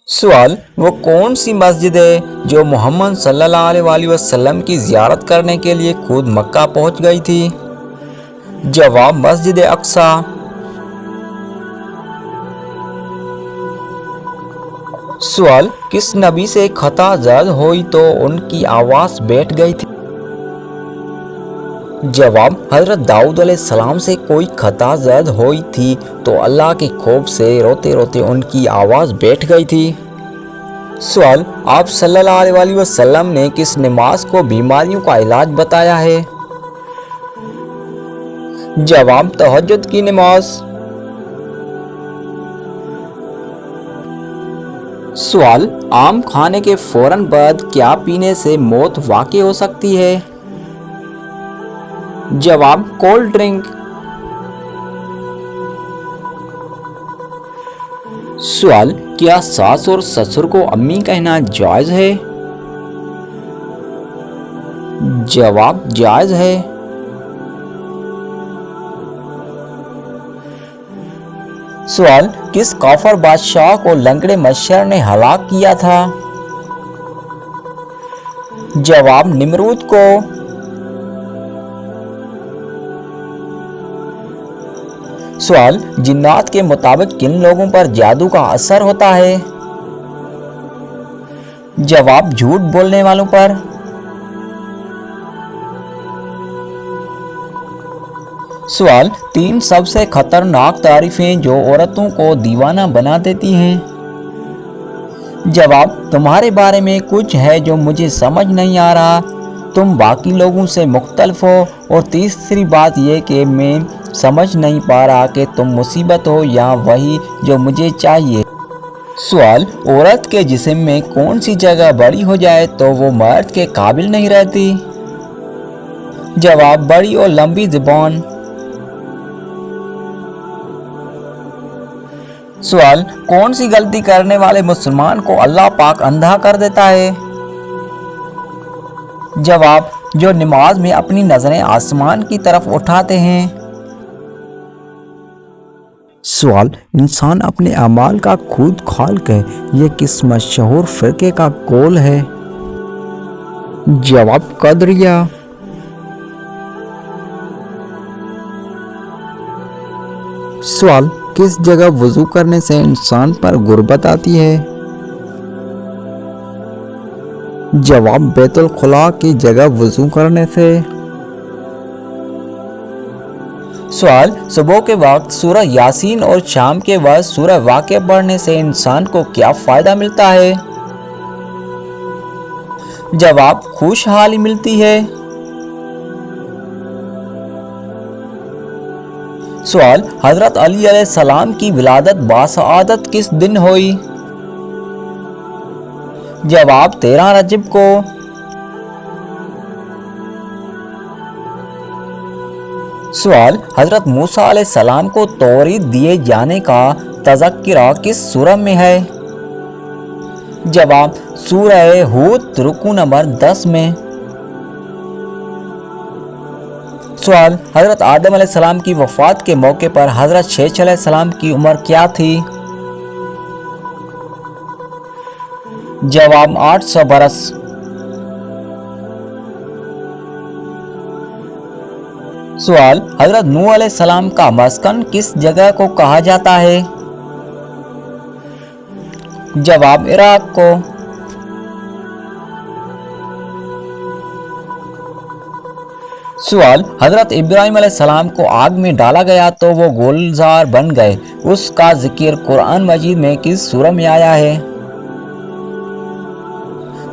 सवाल, वो कौन सी मस्जिद है जो मोहम्मद सल्लल्लाहु अलैहि वसल्लम की ज़ियारत करने के लिए खुद मक्का पहुंच गई थी? जवाब, मस्जिद अक्सा। सवाल, किस नबी से खता जर्द हुई तो उनकी आवाज़ बैठ गई थी? जवाब, हज़रत दाऊद अलैहिस्सलाम से कोई खता जर्द हुई थी तो अल्लाह के खौफ से रोते रोते उनकी आवाज़ बैठ गई थी। सवाल, आप सल्लल्लाहु अलैहि वसल्लम ने किस नमाज को बीमारियों का इलाज बताया है? जवाब, तहज्जुद की नमाज। सवाल, आम खाने के फौरन बाद क्या पीने से मौत वाक़ई हो सकती है? जवाब, कोल्ड ड्रिंक। सवाल, क्या सास और ससुर को अम्मी कहना जायज़ है? जवाब, जायज़ है। सवाल, किस काफर बादशाह को लंगड़े मच्छर ने हलाक किया था? जवाब, निमरूद को। सवाल, जिन्नात के मुताबिक किन लोगों पर जादू का असर होता है? जवाब, झूठ बोलने वालों पर। सवाल, 3 सबसे खतरनाक तारीफें जो औरतों को दीवाना बना देती हैं। जवाब, तुम्हारे बारे में कुछ है जो मुझे समझ नहीं आ रहा, तुम बाकी लोगों से मुख्तलिफ हो, और तीसरी बात यह कि मैं समझ नहीं पा रहा कि तुम मुसीबत हो या वही जो मुझे चाहिए। सवाल, औरत के जिस्म में कौन सी जगह बड़ी हो जाए तो वो मर्द के काबिल नहीं रहती? जवाब, बड़ी और लंबी ज़ुबान। सवाल, कौन सी गलती करने वाले मुसलमान को अल्लाह पाक अंधा कर देता है? जवाब, जो नमाज में अपनी नज़रें आसमान की तरफ उठाते हैं। सवाल, इंसान अपने अमाल का खुद खालिक है, यह किस मशहूर फ़िरके का कौल है? जवाब, कदरिया। सवाल, किस जगह वज़ू करने से इंसान पर गुर्बत आती है? जवाब, बैतुल खुला की जगह वज़ू करने से। सवाल, सुबह के वक्त सूरह यासीन और शाम के वक्त सूरह वाक़िया पढ़ने से इंसान को क्या फ़ायदा मिलता है? जवाब, खुशहाली मिलती है। सवाल, हज़रत अली अलैहिस्सलाम की विलादत बासआदत किस दिन हुई? जवाब, 13 रजब को। सवाल, हज़रत मूसा अलैहिस्सलाम को तौरीत दिए जाने का तज़किरा किस सूरह में है? जवाब, सूरह हूद रुकू नंबर 10 में। सवाल, हज़रत आदम अलैहिस्सलाम की वफ़ात के मौके पर हज़रत शेष अलैहिस्सलाम की उम्र क्या थी? जवाब, 800 बरस। सवाल, हज़रत नूह अलैहिस्सलाम का मस्कन किस जगह को कहा जाता है? जवाब, इराक को। सवाल, हज़रत इब्राहीम अलैहिस्सलाम को आग में डाला गया तो वो गुलजार बन गए, उसका जिक्र कुरान मजीद में किस सूरह में आया है?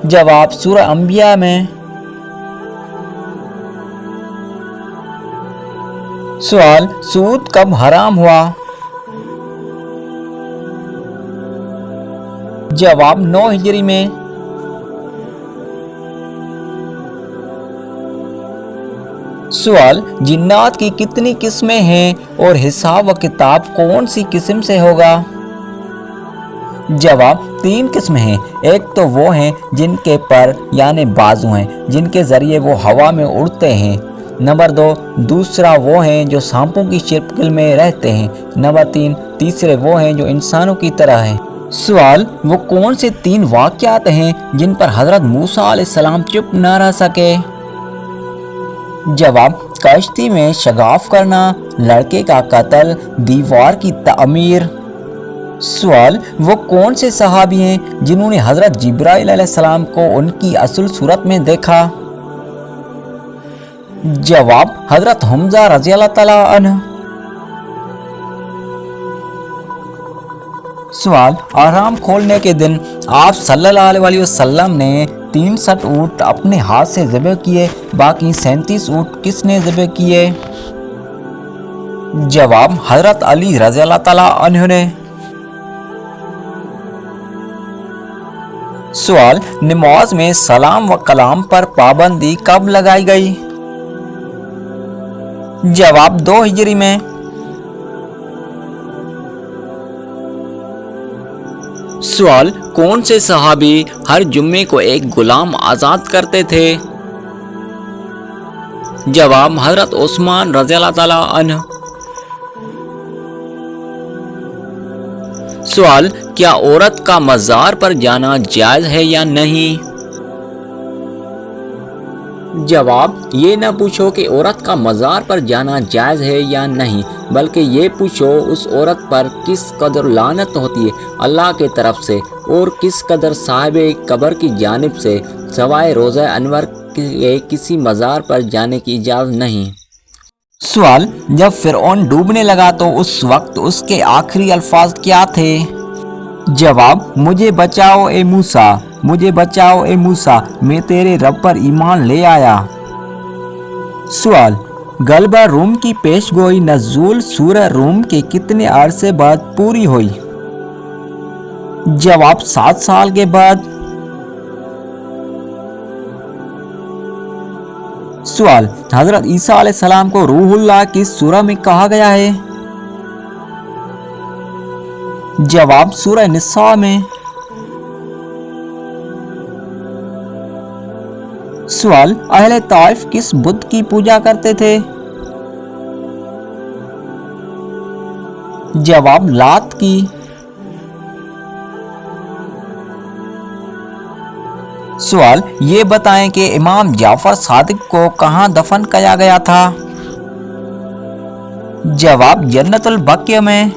जवाब, सूरह अंबिया में। सवाल, सूद कब हराम हुआ? जवाब, 9 हिजरी में। सवाल, जिन्नात की कितनी किस्में हैं और हिसाब व किताब कौन सी किस्म से होगा? जवाब, 3 किस्में हैं। एक तो वो हैं जिनके पर यानी बाजू हैं, जिनके ज़रिए वो हवा में उड़ते हैं। नंबर 2, दूसरा वो हैं जो सांपों की शिकल में रहते हैं। नंबर 3, तीसरे वो हैं जो इंसानों की तरह हैं। सवाल, वो कौन से 3 वाक़यात हैं जिन पर हज़रत मूसा अलैहिस्सलाम चुप न रह सके? जवाब, कश्ती में शगाफ करना, लड़के का कत्ल, दीवार की तामीर। सवाल, वो कौन से सहाबी हैं जिन्होंने हज़रत जिब्राइल अलैहिस्सलाम को उनकी असल सूरत में देखा? जवाब, हज़रत हमज़ा रज़ी अल्लाह तआला अन्हु। सवाल, आराम खोलने के दिन आप सल्लल्लाहु अलैहि वसल्लम ने 63 ऊँट अपने हाथ से ज़िबह किए, बाकी 37 ऊँट किसने ज़िबह किए? जवाब, हज़रत अली रज़ी अल्लाह तआला अन्हु ने। सवाल, नमाज में सलाम व कलाम पर पाबंदी कब लगाई गई? जवाब, 2 हिजरी में। सवाल, कौन से सहाबी हर जुम्मे को एक गुलाम आज़ाद करते थे? जवाब, हज़रत उस्मान रज़ी अल्लाह तआला अन्हु। सवाल, क्या औरत का मज़ार पर जाना जायज़ है या नहीं? जवाब, ये न पूछो कि औरत का मज़ार पर जाना जायज़ है या नहीं, बल्कि ये पूछो उस औरत पर किस कदर लानत होती है अल्लाह के तरफ से और किस कदर साहिबे कब्र की जानिब से, सवाए रोज़ा अनवर के किसी मज़ार पर जाने की इजाज़त नहीं। सवाल, जब फ़िरऔन डूबने लगा तो उस वक्त उसके आखिरी अल्फाज क्या थे? जवाब, मुझे बचाओ ए मूसा, मुझे बचाओ ए मूसा, मैं तेरे रब पर ईमान ले आया। सवाल, गलबा रूम की पेशगोई नज़ूल सूरह रूम के कितने अरसे बाद पूरी हुई? जवाब, 7 साल के बाद। सवाल, हज़रत ईसा अलैहिस्सलाम को रूहुल्लाह किस सूरह में कहा गया है? जवाब, सूरह निसा में। सवाल, अहले ताइफ किस बुत की पूजा करते थे? जवाब, लात की। सवाल, ये बताएं कि इमाम जाफर सादिक को कहाँ दफन किया गया था? जवाब, जन्नतुल बक़िया में।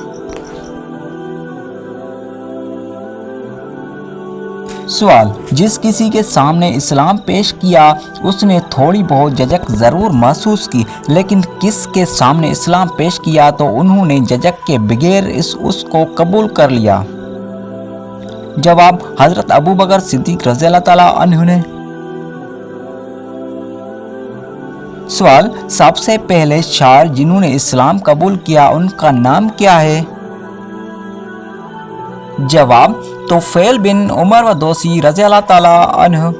सवाल, जिस किसी के सामने इस्लाम पेश किया उसने थोड़ी बहुत झिझक ज़रूर महसूस की, लेकिन किसके सामने इस्लाम पेश किया तो उन्होंने झिझक के बगैर उसको कबूल कर लिया? जवाब, हज़रत अबू बकर सिद्दीक़ रज़ी अल्लाह तआला अन्हु ने। सवाल, सबसे पहले शायर जिन्होंने इस्लाम कबूल किया उनका नाम क्या है? जवाब, तोफैल बिन उमर व दोसी रज़ी अल्लाह तआला अन्हु।